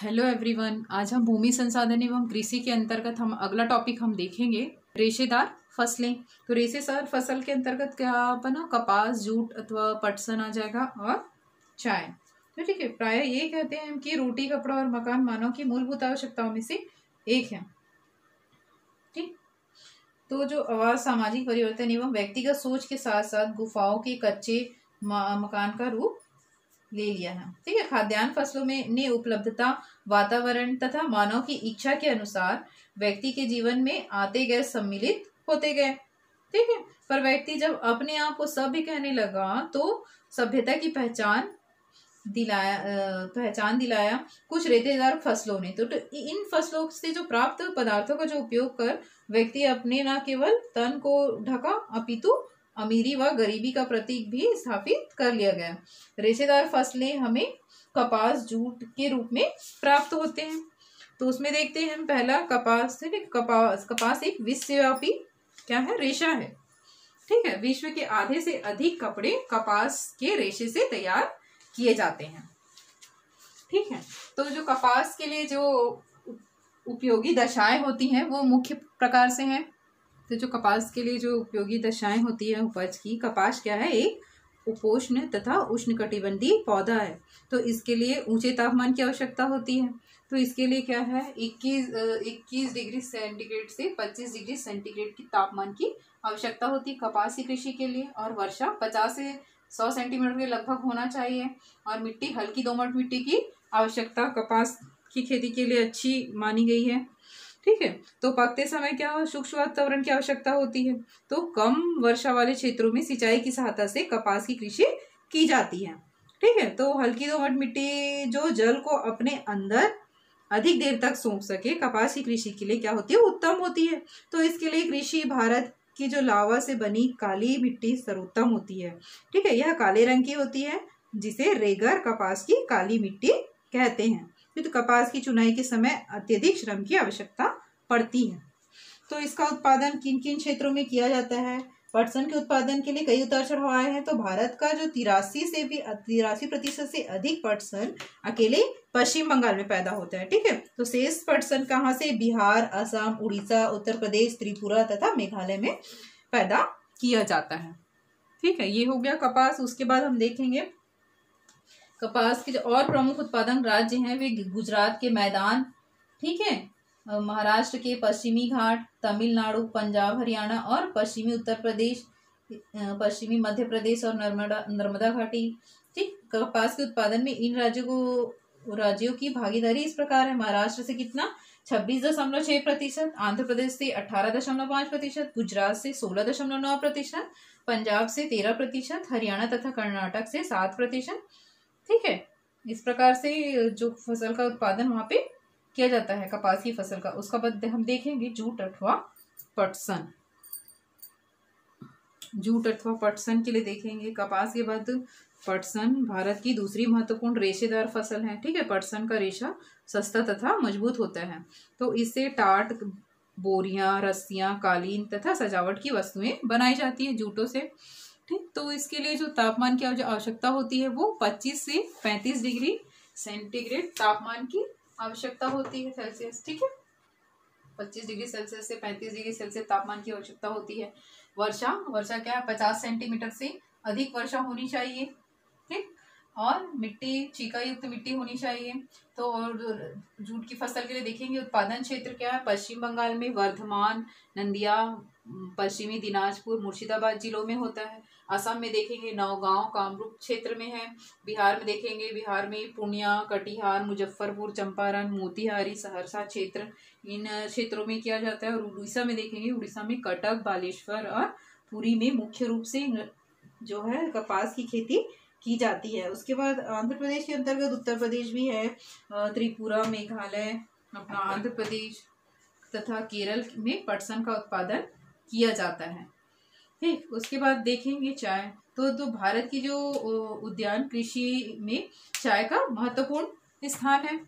Hello everyone, आज हम भूमि संसाधन एवं कृषि के अंतर्गत हम अगला टॉपिक हम देखेंगे रेशेदार फसलें। तो रेशेदार फसल के अंतर्गत क्या बना, कपास, जूट अथवा पटसन आ जाएगा और चाय। तो ठीक है, प्राय ये कहते हैं कि रोटी, कपड़ा और मकान मानव की मूलभूत आवश्यकताओं में से एक है। ठीक, तो जो आवास, सामाजिक परिवर्तन एवं व्यक्तिगत सोच के साथ साथ गुफाओं के कच्चे मकान का रूप ले लिया है। ठीक है, खाद्यान्न फसलों में ने उपलब्धता, वातावरण तथा मानव की इच्छा के अनुसार व्यक्ति के जीवन में आते गए, सम्मिलित होते गए। ठीक है, पर व्यक्ति जब अपने आप को सभ्य कहने लगा तो सभ्यता की पहचान दिलाया कुछ रेशेदार फसलों ने। तो इन फसलों से जो प्राप्त पदार्थों का जो उपयोग कर व्यक्ति अपने न केवल तन को ढका अपितु अमीरी व गरीबी का प्रतीक भी स्थापित कर लिया गया। रेशेदार फसलें हमें कपास, जूट के रूप में प्राप्त होते हैं। तो उसमें देखते हैं हम पहला कपास। ठीक है, कपास एक विश्वव्यापी क्या है, रेशा है। ठीक है, विश्व के आधे से अधिक कपड़े कपास के रेशे से तैयार किए जाते हैं। ठीक है, तो जो कपास के लिए जो उपयोगी दशाएं होती हैं वो मुख्य प्रकार से हैं। तो जो कपास के लिए जो उपयोगी दशाएं होती है उपज की, कपास क्या है, एक उपोष्ण तथा उष्णकटिबंधीय पौधा है। तो इसके लिए ऊंचे तापमान की आवश्यकता होती है। तो इसके लिए क्या है, 21 डिग्री सेंटीग्रेड से 25 डिग्री सेंटीग्रेड की तापमान की आवश्यकता होती है कपास की कृषि के लिए। और वर्षा 50 से 100 सेंटीमीटर के लगभग होना चाहिए। और मिट्टी हल्की दोमट मिट्टी की आवश्यकता कपास की खेती के लिए अच्छी मानी गई है। ठीक है, तो पकते समय क्या हो, शुष्क वातावरण की आवश्यकता होती है। तो कम वर्षा वाले क्षेत्रों में सिंचाई की सहायता से कपास की कृषि की जाती है। ठीक है, तो हल्की दोमट मिट्टी जो जल को अपने अंदर अधिक देर तक सोख सके, कपास की कृषि के लिए क्या होती है, उत्तम होती है। तो इसके लिए कृषि भारत की जो लावा से बनी काली मिट्टी सर्वोत्तम होती है। ठीक है, यह काले रंग की होती है जिसे रेगर कपास की काली मिट्टी कहते हैं। तो कपास की चुनाई के समय अत्यधिक श्रम की आवश्यकता पड़ती है। तो इसका उत्पादन किन किन क्षेत्रों में किया जाता है। पटसन के उत्पादन के लिए कई उतार चढ़ाव आए हैं। तो भारत का जो 83% से अधिक पटसन अकेले पश्चिम बंगाल में पैदा होता है। ठीक है, तो शेष पटसन कहाँ से, बिहार, असम, उड़ीसा, उत्तर प्रदेश, त्रिपुरा तथा मेघालय में पैदा किया जाता है। ठीक है, ये हो गया कपास। उसके बाद हम देखेंगे कपास के जो और प्रमुख उत्पादन राज्य हैं वे गुजरात के मैदान, ठीक है, महाराष्ट्र के पश्चिमी घाट, तमिलनाडु, पंजाब, हरियाणा और पश्चिमी उत्तर प्रदेश, पश्चिमी मध्य प्रदेश और नर्मदा घाटी। ठीक, कपास के उत्पादन में इन राज्यों की भागीदारी इस प्रकार है। महाराष्ट्र से कितना, 26.6%, आंध्र प्रदेश से 18.5%, गुजरात से 16.9%, पंजाब से 13%, हरियाणा तथा कर्नाटक से 7%। ठीक है, इस प्रकार से जो फसल का उत्पादन वहां पे किया जाता है कपास की फसल का। उसका बाद हम देखेंगे जूट अथवा पटसन। जूट अथवा पटसन के लिए देखेंगे कपास के बाद पटसन भारत की दूसरी महत्वपूर्ण रेशेदार फसल है। ठीक है, पटसन का रेशा सस्ता तथा मजबूत होता है। तो इससे टाट, बोरियां, रस्सियां, कालीन तथा सजावट की वस्तुएं बनाई जाती है जूटों से। ठीक, तो इसके लिए जो तापमान की जो आवश्यकता होती है वो 25 से 35 डिग्री सेंटीग्रेड तापमान की आवश्यकता होती है, सेल्सियस। ठीक है, 25 डिग्री सेल्सियस से 35 डिग्री सेल्सियस तापमान की आवश्यकता होती है। वर्षा क्या है, 50 सेंटीमीटर से अधिक वर्षा होनी चाहिए। ठीक, और मिट्टी चीका युक्त मिट्टी होनी चाहिए। तो और जूट की फसल के लिए देखेंगे उत्पादन क्षेत्र क्या है, पश्चिम बंगाल में वर्धमान, नंदिया, पश्चिमी दिनाजपुर, मुर्शिदाबाद जिलों में होता है। असम में देखेंगे नौगांव, कामरूप क्षेत्र में है। बिहार में देखेंगे, बिहार में पूर्णिया, कटिहार, मुजफ्फरपुर, चंपारण, मोतिहारी, सहरसा क्षेत्र, इन क्षेत्रों में किया जाता है। और उड़ीसा में देखेंगे, उड़ीसा में कटक, बालेश्वर और पुरी में मुख्य रूप से जो है कपास की खेती की जाती है। उसके बाद आंध्र प्रदेश के अंतर्गत उत्तर प्रदेश भी है, त्रिपुरा, मेघालय, अपना आंध्र प्रदेश तथा केरल में पटसन का उत्पादन किया जाता है। ठीक, उसके बाद देखेंगे चाय। तो भारत की जो उद्यान कृषि में चाय का महत्वपूर्ण स्थान है।